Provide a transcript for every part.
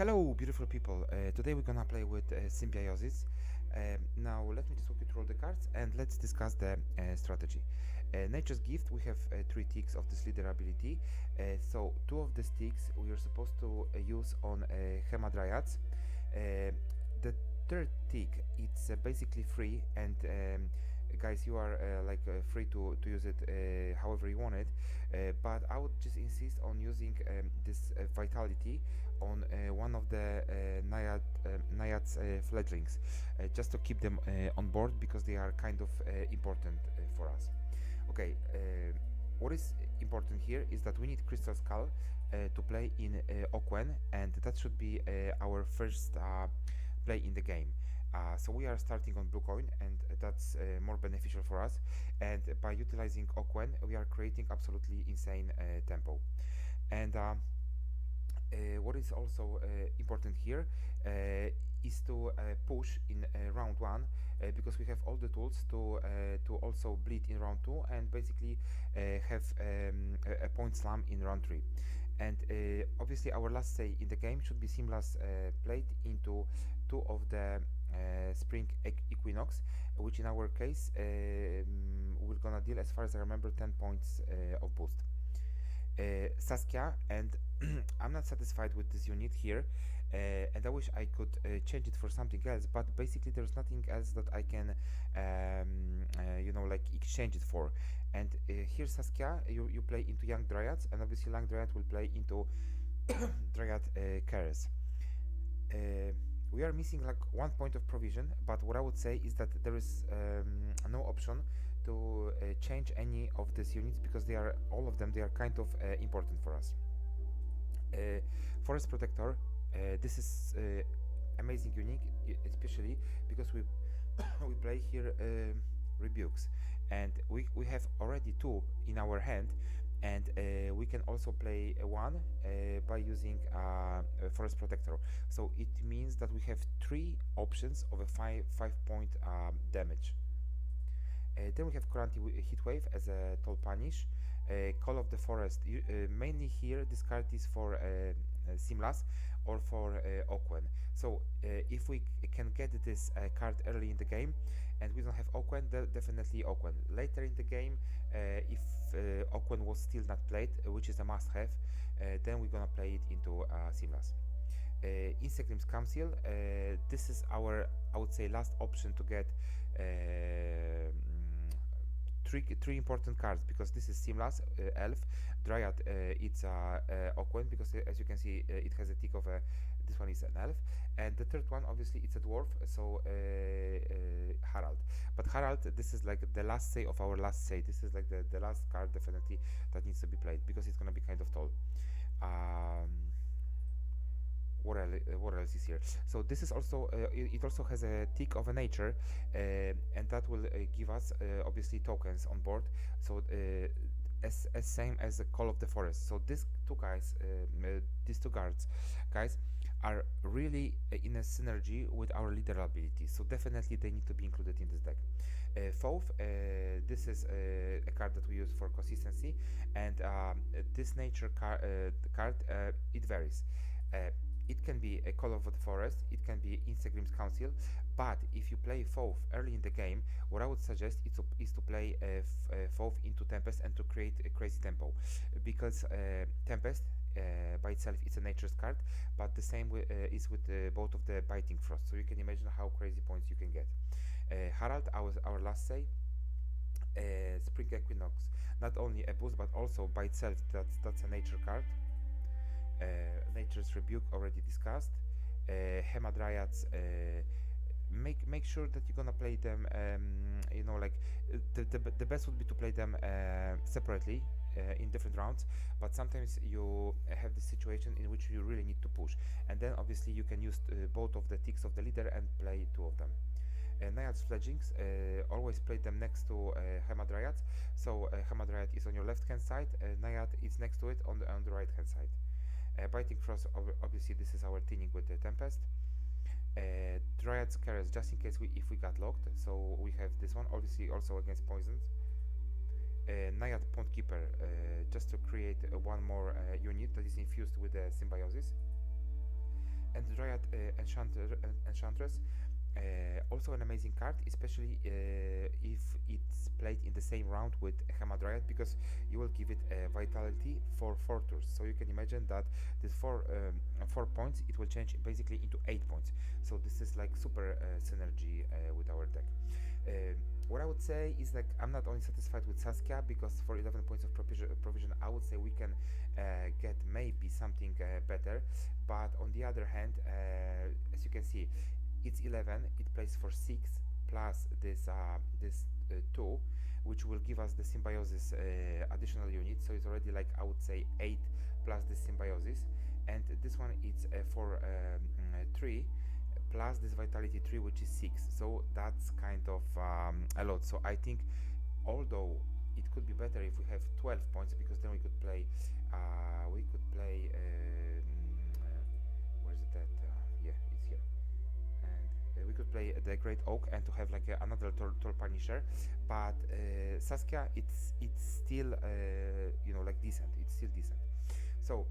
Hello, beautiful people. Today we're gonna play with Symbiosis. Now, let me just walk you through the cards and let's discuss the strategy. Nature's Gift, we have three ticks of this leader ability. So, two of these ticks we are supposed to use on Hemadryads. The third tick, it's basically free, and guys, you are free to use it however you want it. But I would just insist on using this Vitality on one of the Naiad's fledglings, just to keep them on board because they are kind of important for us. Okay, what is important here is that we need Crystal Skull to play in Oquen, and that should be our first play in the game. So we are starting on blue coin, and that's more beneficial for us. And by utilizing Oquen, we are creating absolutely insane tempo. And what is also important here is to push in round one because we have all the tools to also bleed in round two and basically have a point slam in round three. And obviously our last say in the game should be Simlas played into two of the spring equinox, which in our case we're gonna deal, as far as I remember, 10 points of boost. Saskia, and I'm not satisfied with this unit here, and I wish I could change it for something else, but basically there's nothing else that I can exchange it for. And here Saskia, you play into Young Dryads, and obviously Young Dryad will play into Dryad Keres. We are missing like 1 point of provision, but what I would say is that there is no option to change any of these units because they are, all of them, they are kind of important for us. Forest Protector, this is amazing unique, especially because we we play here Rebukes, and we have already two in our hand, and we can also play one by using Forest Protector. So it means that we have three options of a 5 point damage. Then we have Coranti Heatwave as a toll punish. Call of the Forest, mainly here this card is for Simlas or for Oquen. So if we can get this card early in the game and we don't have Oquen, definitely Oquen. Later in the game, if Oquen was still not played, which is a must-have, then we're gonna play it into Simlas. Insegrim's Council, this is our, I would say, last option to get three important cards, because this is Simlas, Elf, Dryad, it's Oquen, because as you can see it has a tick of this one is an Elf, and the third one obviously it's a Dwarf, so Harald. But Harald, this is like the last say of our last say. This is like the last card definitely that needs to be played because it's gonna be kind of tall. What else is here? So this is also it also has a tick of a nature, and that will give us obviously tokens on board. So as same as the Call of the Forest. So these two guys, these two guards, guys, are really in a synergy with our leader ability. So definitely they need to be included in this deck. Fourth, this is a card that we use for consistency, and this nature card it varies. It can be a Call of the Forest, it can be Insegrim's Council, but if you play Fourth early in the game, what I would suggest is to play Fourth into Tempest and to create a crazy tempo, because Tempest by itself is a nature's card, but the same is with both of the Biting Frost, so you can imagine how crazy points you can get. Harald, our last say, Spring Equinox, not only a boost but also by itself that's a nature card. Nature's Rebuke already discussed. Hemadryads, make sure that you're gonna play them. The best would be to play them separately in different rounds. But sometimes you have the situation in which you really need to push, and then obviously you can use both of the ticks of the leader and play two of them. Naiad's Fledglings, always play them next to Hemadryads. So Hemadryad is on your left hand side, Naiad is next to it on the right hand side. Biting Frost, obviously this is our thinning with the Tempest. Dryad's Keres, just in case if we got locked, so we have this one, obviously also against poisons. Naiad Pond Keeper, just to create one more unit that is infused with the Symbiosis. and Dryad Enchantress. Also an amazing card, especially if it's played in the same round with Hamadryad, because you will give it vitality for 4 turns. So you can imagine that this 4 points, it will change basically into 8 points. So this is like super synergy with our deck. What I would say is, like, I'm not only satisfied with Saskia, because for 11 points of provision I would say we can get maybe something better, but on the other hand, as you can see, it's 11, it plays for 6 plus this 2, which will give us the symbiosis additional unit, so it's already, like, I would say 8 plus the symbiosis, and this one it's for 3 plus this vitality 3, which is 6, so that's kind of a lot. So I think, although it could be better if we have 12 points, because then we could play where is it at? Yeah, it's here, and we could play the Great Oak and to have like another Troll Punisher, but Saskia, it's still like decent, it's still decent. So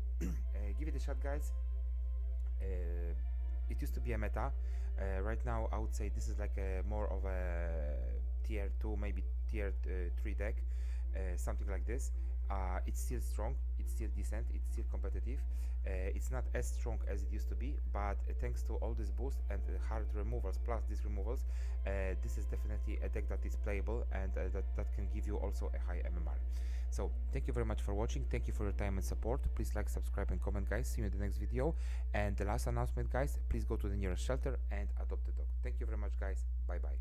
give it a shot, guys. It used to be a meta. Right now I would say this is like more of a tier 2, maybe tier 3 deck, something like this. It's still strong, it's still decent, it's still competitive. It's not as strong as it used to be, but thanks to all this boost and hard removals plus these removals, this is definitely a deck that is playable, and that can give you also a high MMR. So thank you very much for watching, thank you for your time and support. Please like, subscribe and comment, guys. See you in the next video. And the last announcement, guys, please go to the nearest shelter and adopt a dog. Thank you very much, guys. Bye bye.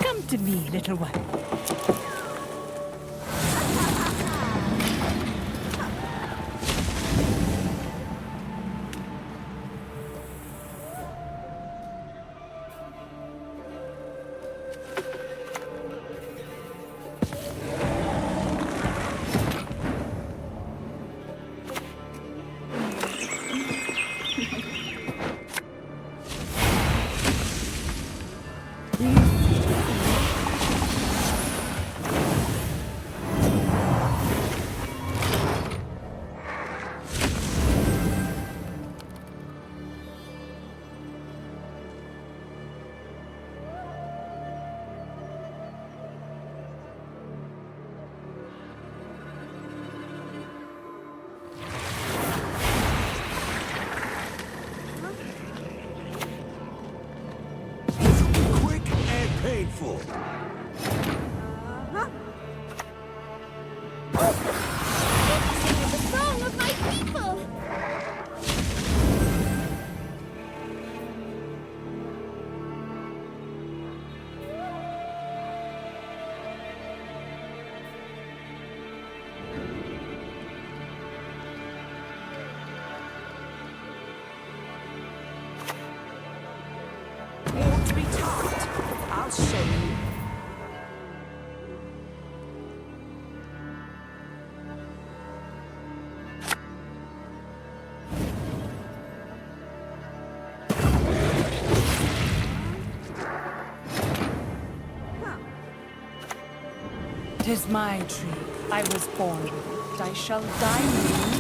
Come to me, little one. Painful. The song of my people! Won't be taught. I'll show you. Tis my tree. I was born with it. I shall die new.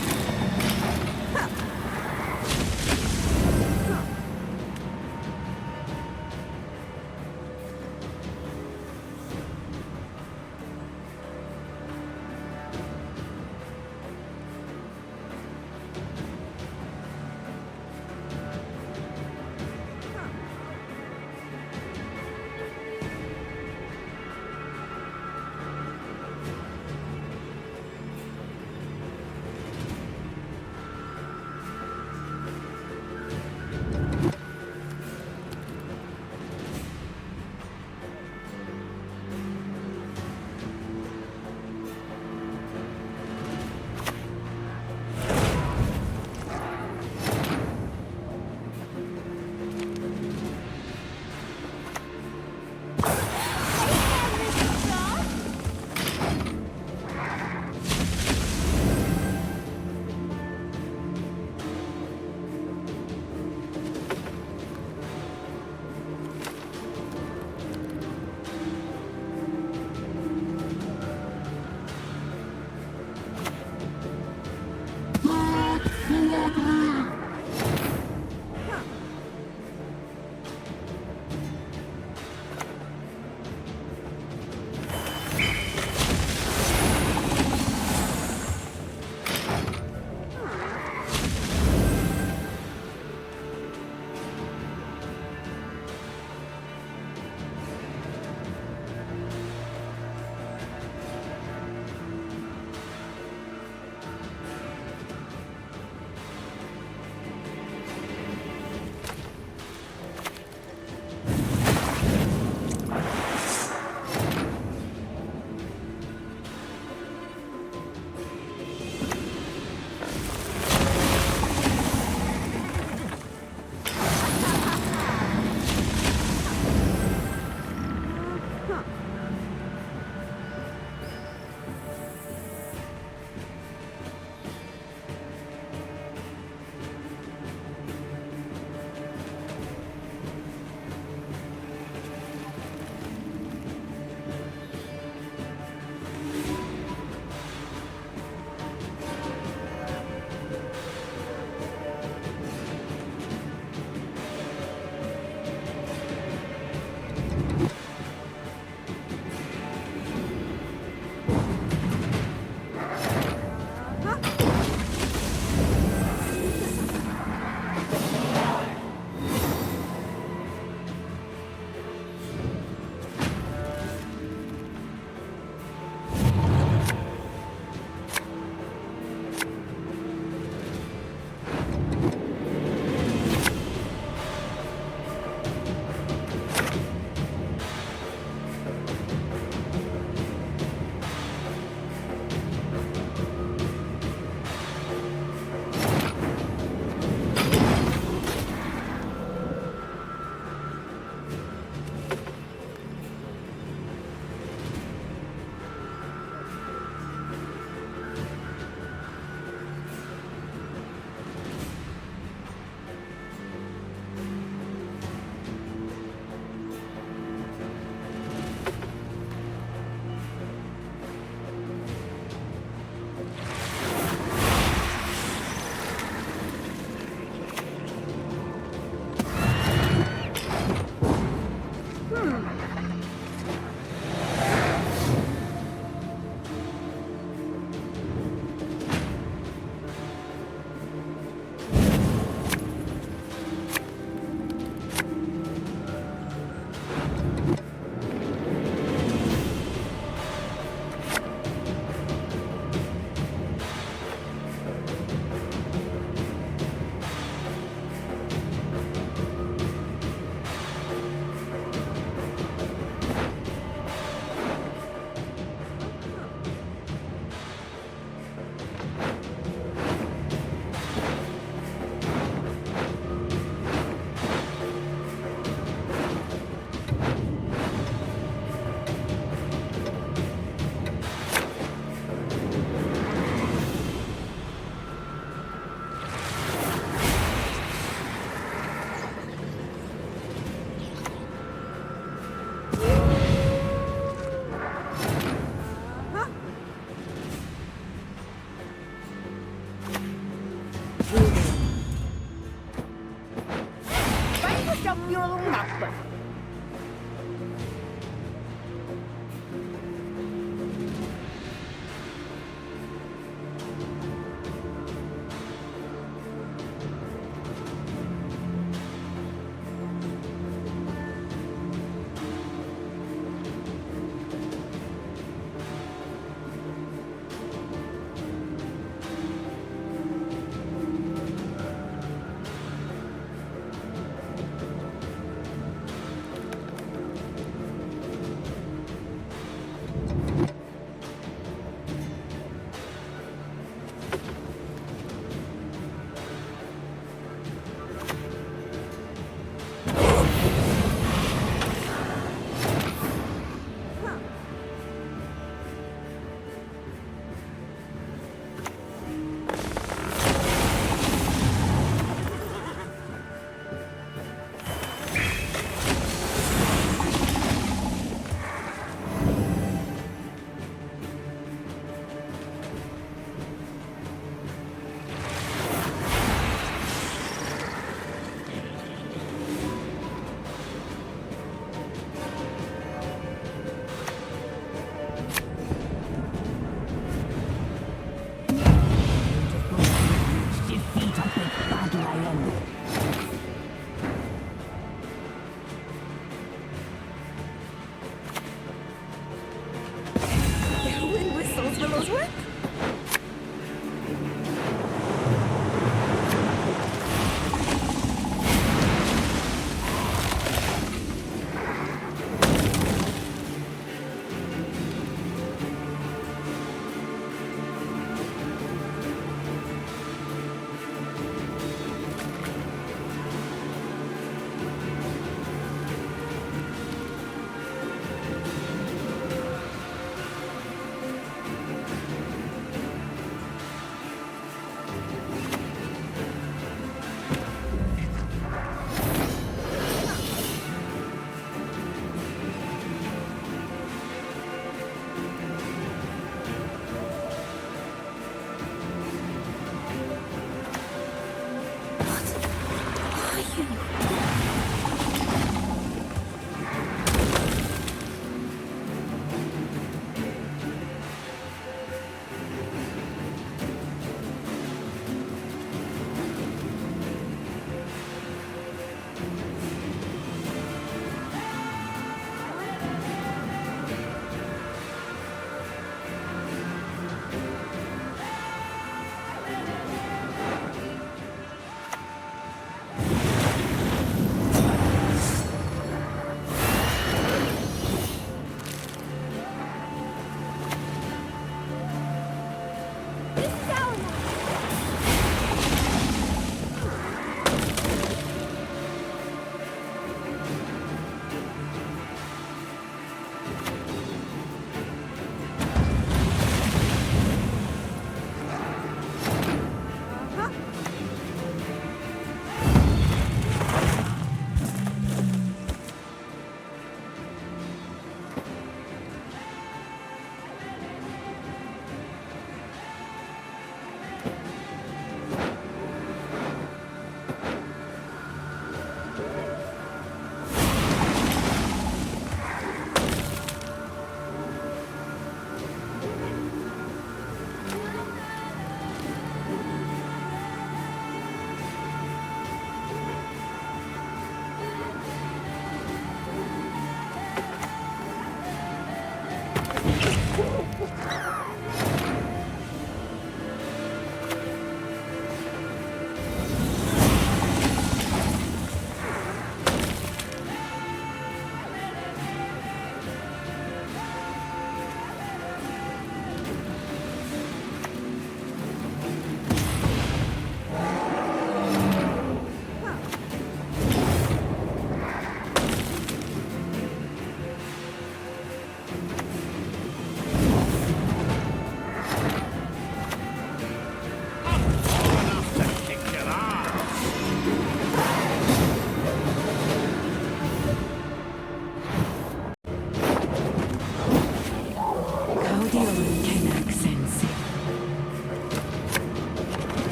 spells work?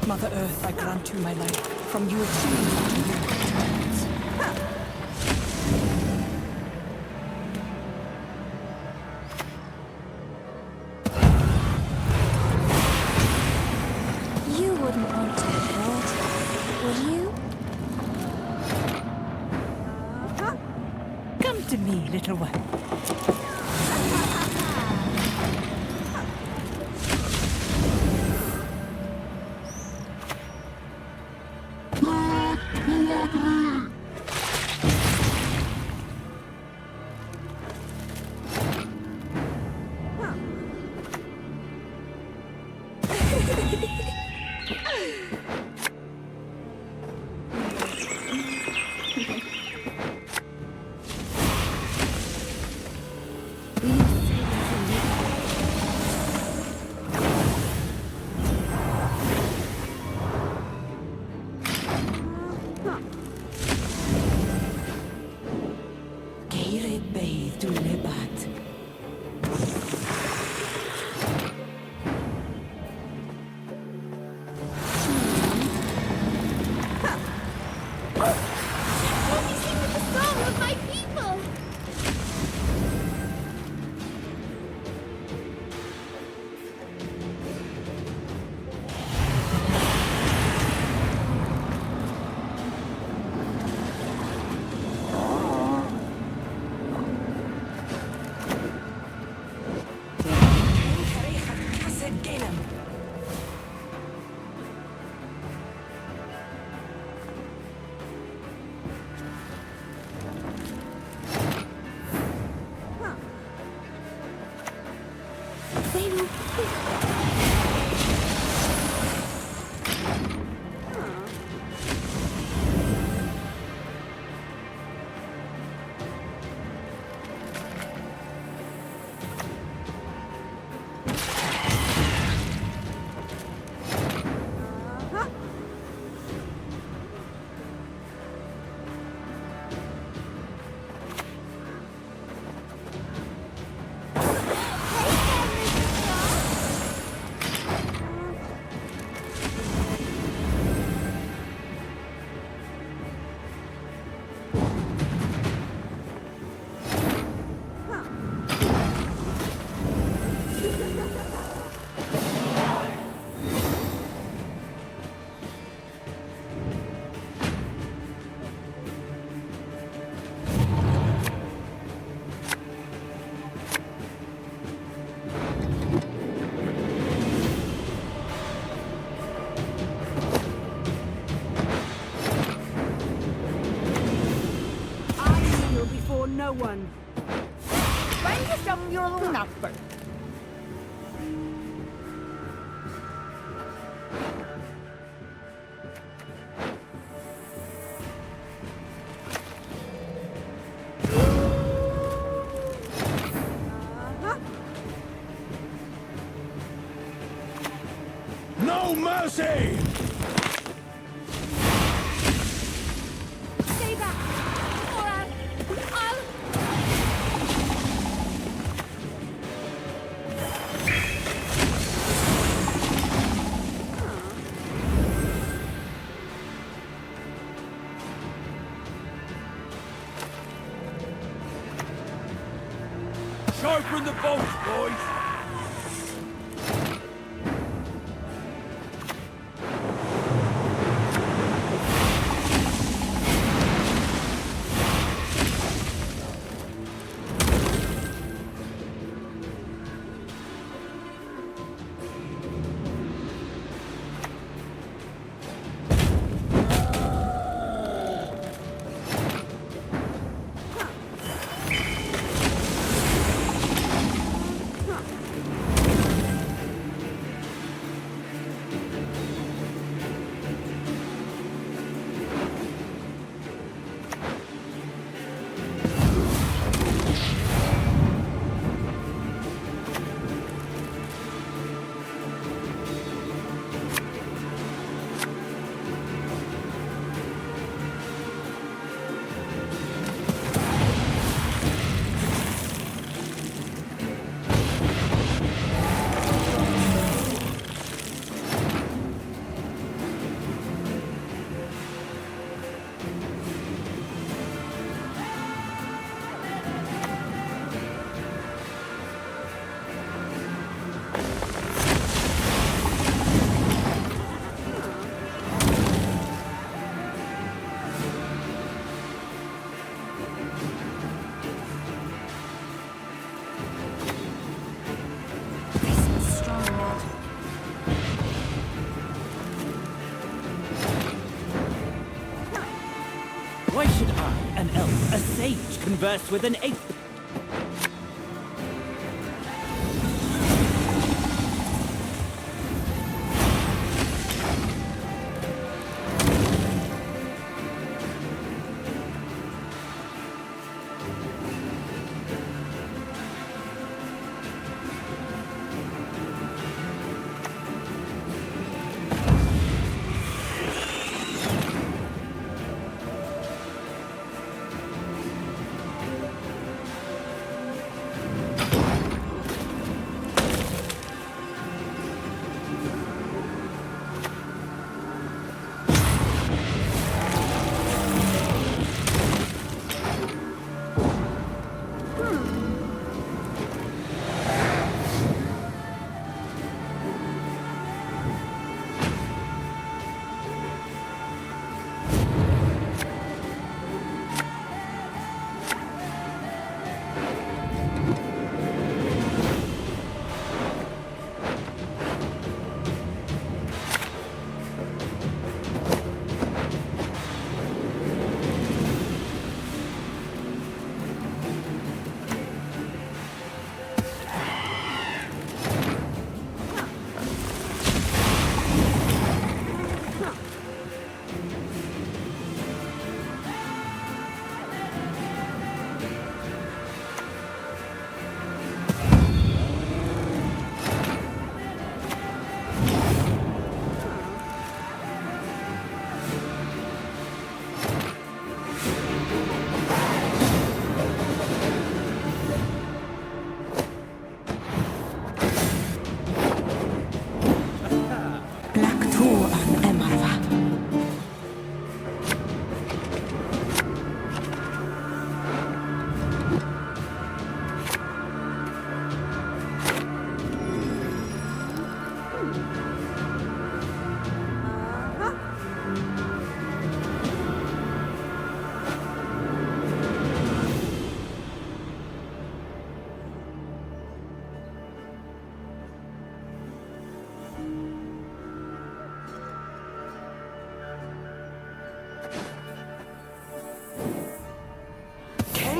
Mother Earth, I grant you my life. From you it seems that you returns. You wouldn't want to hurt, would you? Come to me, little one. Let me sing the song of my people! no one. Find yourself your own number. No mercy! Stay back, or I'll... Sharpen the bolts, boys! Why should I, an elf, a sage, converse with an ape?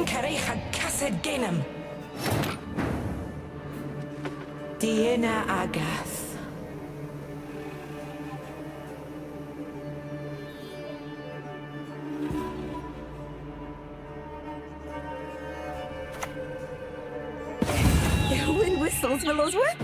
Carreja Cased Gainem. Diana Agath. Wind whistles Willow's whip.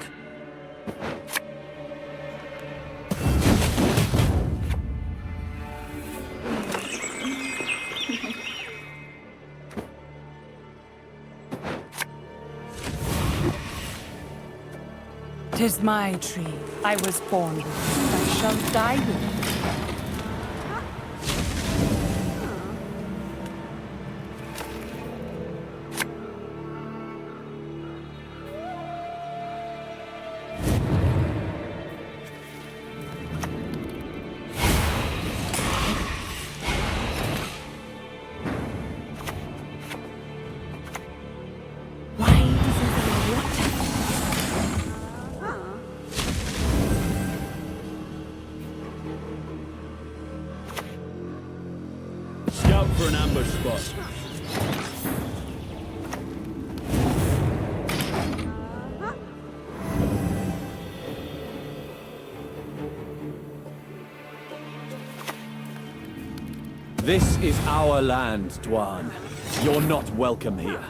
Tis my tree. I was born with it. I shall die with it. Scout for an ambush spot. This is our land, Dwan. You're not welcome here.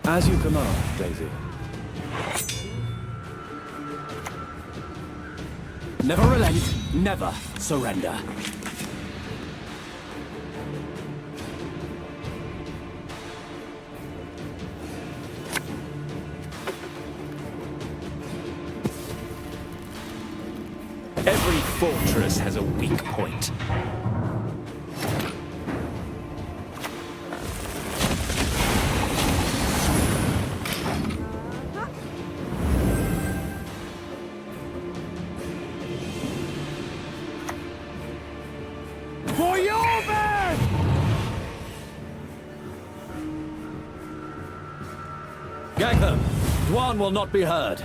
As you command, Daisy. Never relent, never surrender. Every fortress has a weak point. For your man! Gag them! Dwan will not be heard.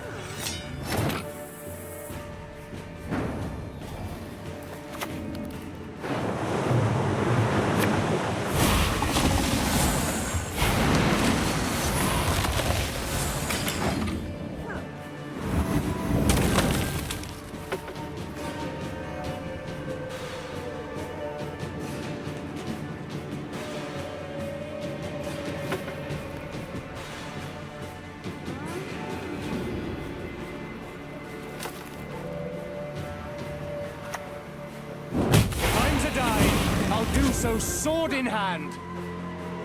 I'll do so sword in hand.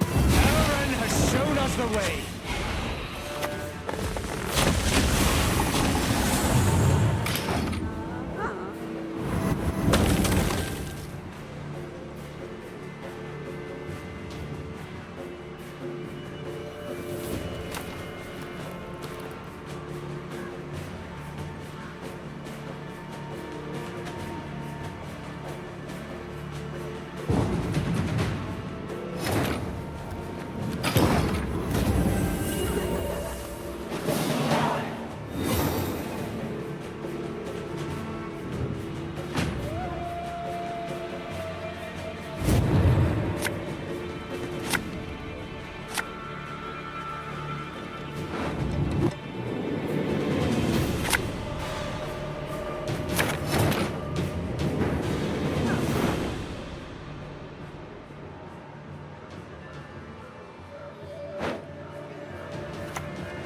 Elren has shown us the way.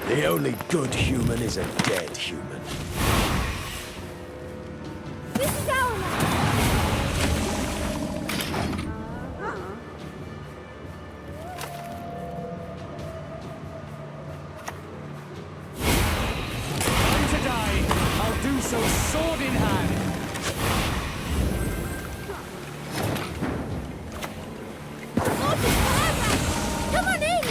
The only good human is a dead human. This is our land. Time to die. I'll do so sword in hand. Come on in!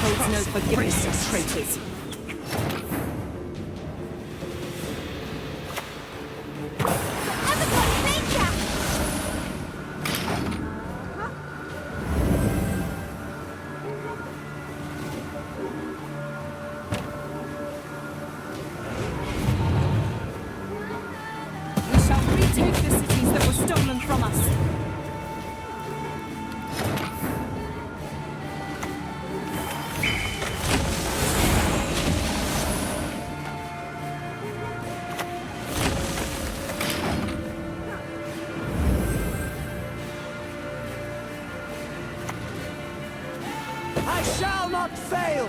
holds no forgiveness for traitors. We shall retake the cities that were stolen from us. I shall not fail!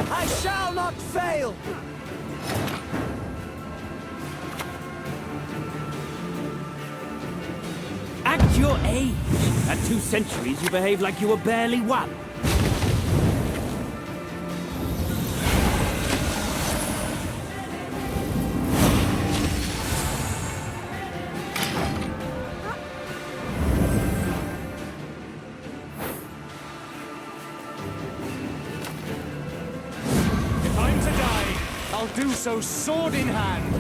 I shall not fail! At your age, at 2 centuries, you behave like you were barely one. If I'm to die, I'll do so sword in hand.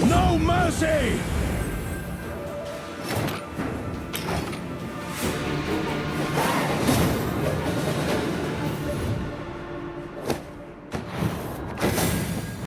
No mercy!